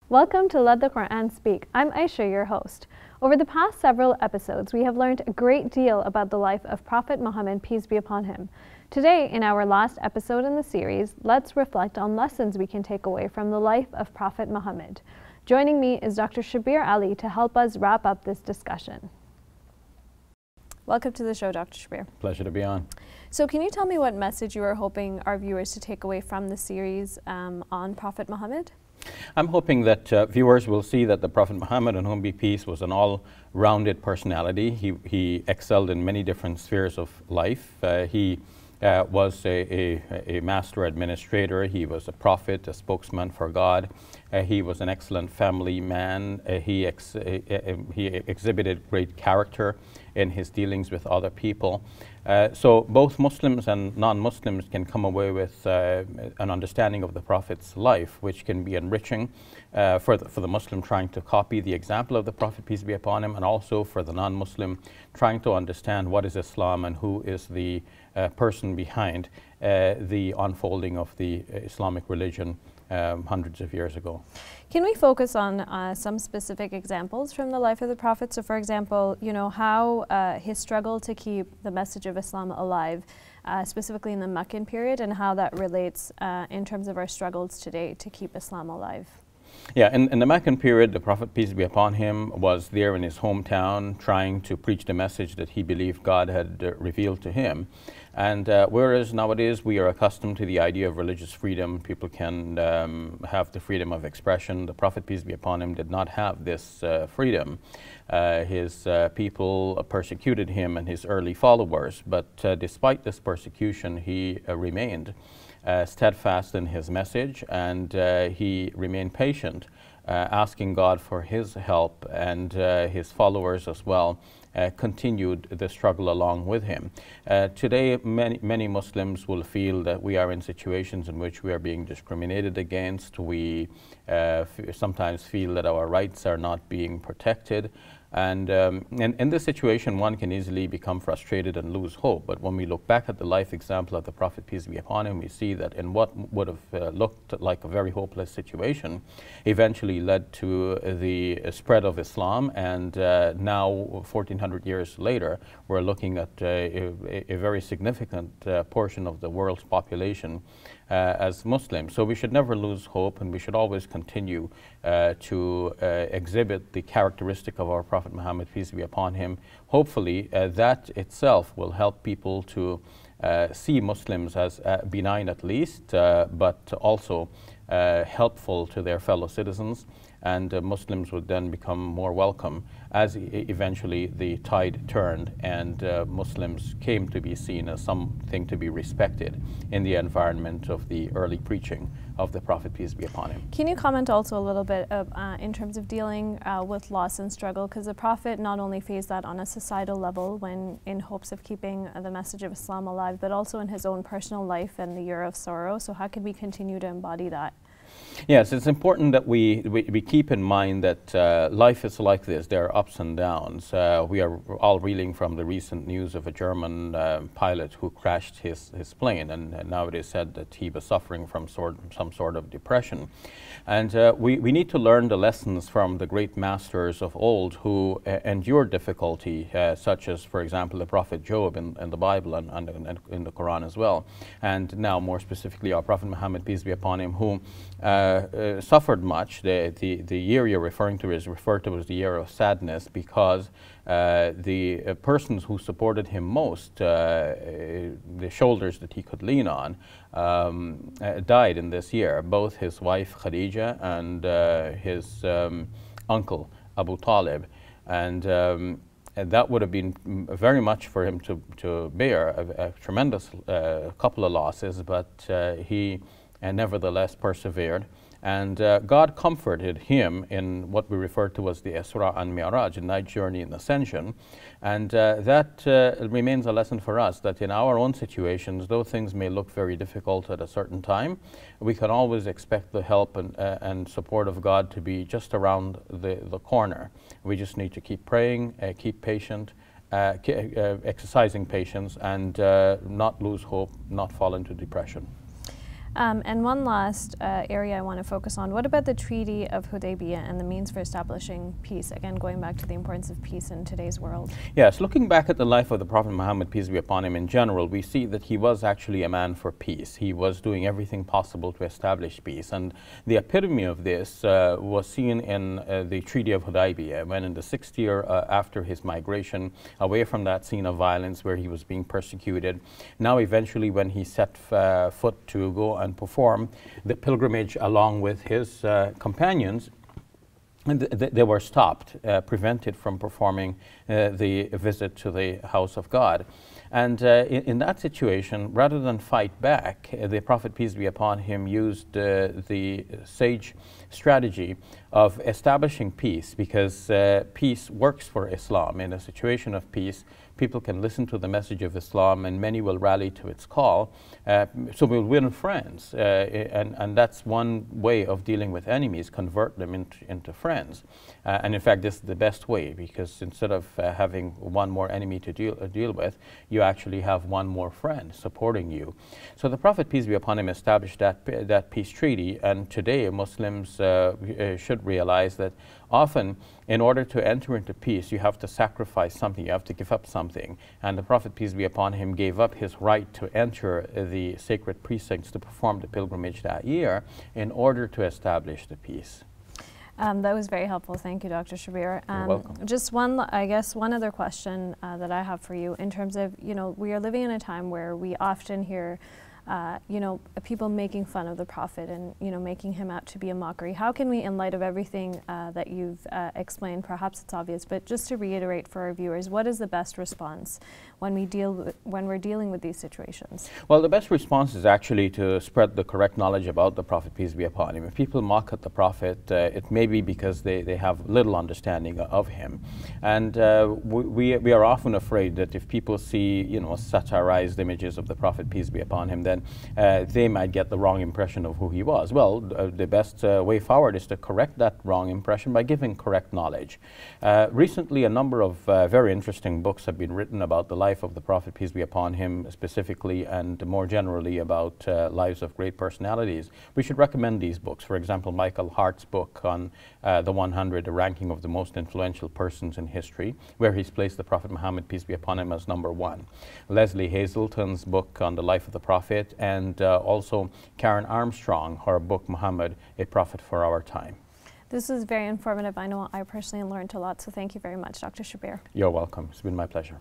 Welcome to Let the Quran Speak. I'm Aisha, your host. Over the past several episodes, we have learned a great deal about the life of Prophet Muhammad, peace be upon him. Today, in our last episode in the series, let's reflect on lessons we can take away from the life of Prophet Muhammad. Joining me is Dr. Shabir Ally to help us wrap up this discussion. Welcome to the show, Dr. Shabir. Pleasure to be on. So can you tell me what message you are hoping our viewers to take away from the series on Prophet Muhammad? I'm hoping that viewers will see that the Prophet Muhammad, on whom be peace, was an all-rounded personality. He excelled in many different spheres of life. He was a master administrator. He was a prophet, a spokesman for God. He was an excellent family man. He exhibited great character in his dealings with other people. So both Muslims and non-Muslims can come away with an understanding of the Prophet's life, which can be enriching for the Muslim trying to copy the example of the Prophet, peace be upon him, and also for the non-Muslim trying to understand what is Islam and who is the person behind the unfolding of the Islamic religion hundreds of years ago. Can we focus on some specific examples from the life of the Prophet? So, for example, you know, how his struggle to keep the message of Islam alive, specifically in the Meccan period, and how that relates in terms of our struggles today to keep Islam alive. Yeah, in the Meccan period, the Prophet, peace be upon him, was there in his hometown trying to preach the message that he believed God had revealed to him. And whereas nowadays we are accustomed to the idea of religious freedom, people can have the freedom of expression, the Prophet, peace be upon him, did not have this freedom. His people persecuted him and his early followers, but despite this persecution, he remained steadfast in his message, and he remained patient, asking God for his help, and his followers as well continued the struggle along with him. Today, many Muslims will feel that we are in situations in which we are being discriminated against. We sometimes feel that our rights are not being protected. And in this situation, one can easily become frustrated and lose hope. But when we look back at the life example of the Prophet, peace be upon him, we see that in what would have looked like a very hopeless situation, eventually led to the spread of Islam. And now, 1400 years later, we're looking at a very significant portion of the world's population as Muslims. So we should never lose hope, and we should always continue to exhibit the characteristic of our Prophet Muhammad, peace be upon him. Hopefully that itself will help people to see Muslims as benign at least, but also helpful to their fellow citizens, and Muslims would then become more welcome as eventually the tide turned and Muslims came to be seen as something to be respected in the environment of the early preaching of the Prophet, peace be upon him. Can you comment also a little bit in terms of dealing with loss and struggle? Because the Prophet not only faced that on a societal level when in hopes of keeping the message of Islam alive, but also in his own personal life and the year of sorrow. So how can we continue to embody that? Yes, it's important that we keep in mind that life is like this. There are ups and downs. We are all reeling from the recent news of a German pilot who crashed his plane, and now it is said that he was suffering from some sort of depression. And we need to learn the lessons from the great masters of old who endured difficulty, such as, for example, the Prophet Job in the Bible and in the Quran as well. And now, more specifically, our Prophet Muhammad, peace be upon him, who suffered much. The year you're referring to is referred to as the year of sadness because the persons who supported him most, the shoulders that he could lean on, died in this year. Both his wife Khadija and his uncle Abu Talib. And that would have been very much for him to bear, a tremendous couple of losses, but he nevertheless persevered. And God comforted him in what we refer to as the Isra and Mi'raj, the night journey and ascension. And that remains a lesson for us, that in our own situations, though things may look very difficult at a certain time, we can always expect the help and support of God to be just around the corner. We just need to keep praying, keep patient, exercising patience, and not lose hope, not fall into depression. And one last area I want to focus on. What about the Treaty of Hudaybiyah and the means for establishing peace? Again, going back to the importance of peace in today's world. Yes, looking back at the life of the Prophet Muhammad, peace be upon him, in general, we see that he was actually a man for peace. He was doing everything possible to establish peace. And the epitome of this was seen in the Treaty of Hudaybiyah, when in the 6th year after his migration away from that scene of violence where he was being persecuted, now eventually when he set foot to go and perform the pilgrimage along with his companions, and they were stopped, prevented from performing the visit to the house of God. And in that situation, rather than fight back, the Prophet, peace be upon him, used the sage strategy of establishing peace, because peace works for Islam. In a situation of peace, people can listen to the message of Islam and many will rally to its call. So we'll win friends. And that's one way of dealing with enemies, convert them into friends. And in fact, this is the best way, because instead of having one more enemy to deal with, you actually have one more friend supporting you. So the Prophet, peace be upon him, established that peace treaty. And today Muslims should realize that often, in order to enter into peace, you have to sacrifice something, you have to give up something. And the Prophet, peace be upon him, gave up his right to enter the sacred precincts to perform the pilgrimage that year in order to establish the peace. That was very helpful. Thank you, Dr. Shabir. You're welcome. Just one other question that I have for you in terms of, we are living in a time where we often hear people making fun of the Prophet and, making him out to be a mockery. How can we, in light of everything that you've explained, perhaps it's obvious, but just to reiterate for our viewers, what is the best response when we're dealing with these situations? Well, the best response is actually to spread the correct knowledge about the Prophet, peace be upon him. If people mock at the Prophet, it may be because they have little understanding of him. And we are often afraid that if people see, satirized images of the Prophet, peace be upon him, then they might get the wrong impression of who he was. Well, the best way forward is to correct that wrong impression by giving correct knowledge. Recently, a number of very interesting books have been written about the life of the Prophet, peace be upon him, specifically, and more generally about lives of great personalities. We should recommend these books. For example, Michael Hart's book on the 100, a ranking of the most influential persons in history, where he's placed the Prophet Muhammad, peace be upon him, as #1. Leslie Hazelton's book on the life of the Prophet, and also Karen Armstrong, her book Muhammad, A Prophet for Our Time. This is very informative. I know I personally learned a lot, so thank you very much, Dr. Shabir. You're welcome. It's been my pleasure.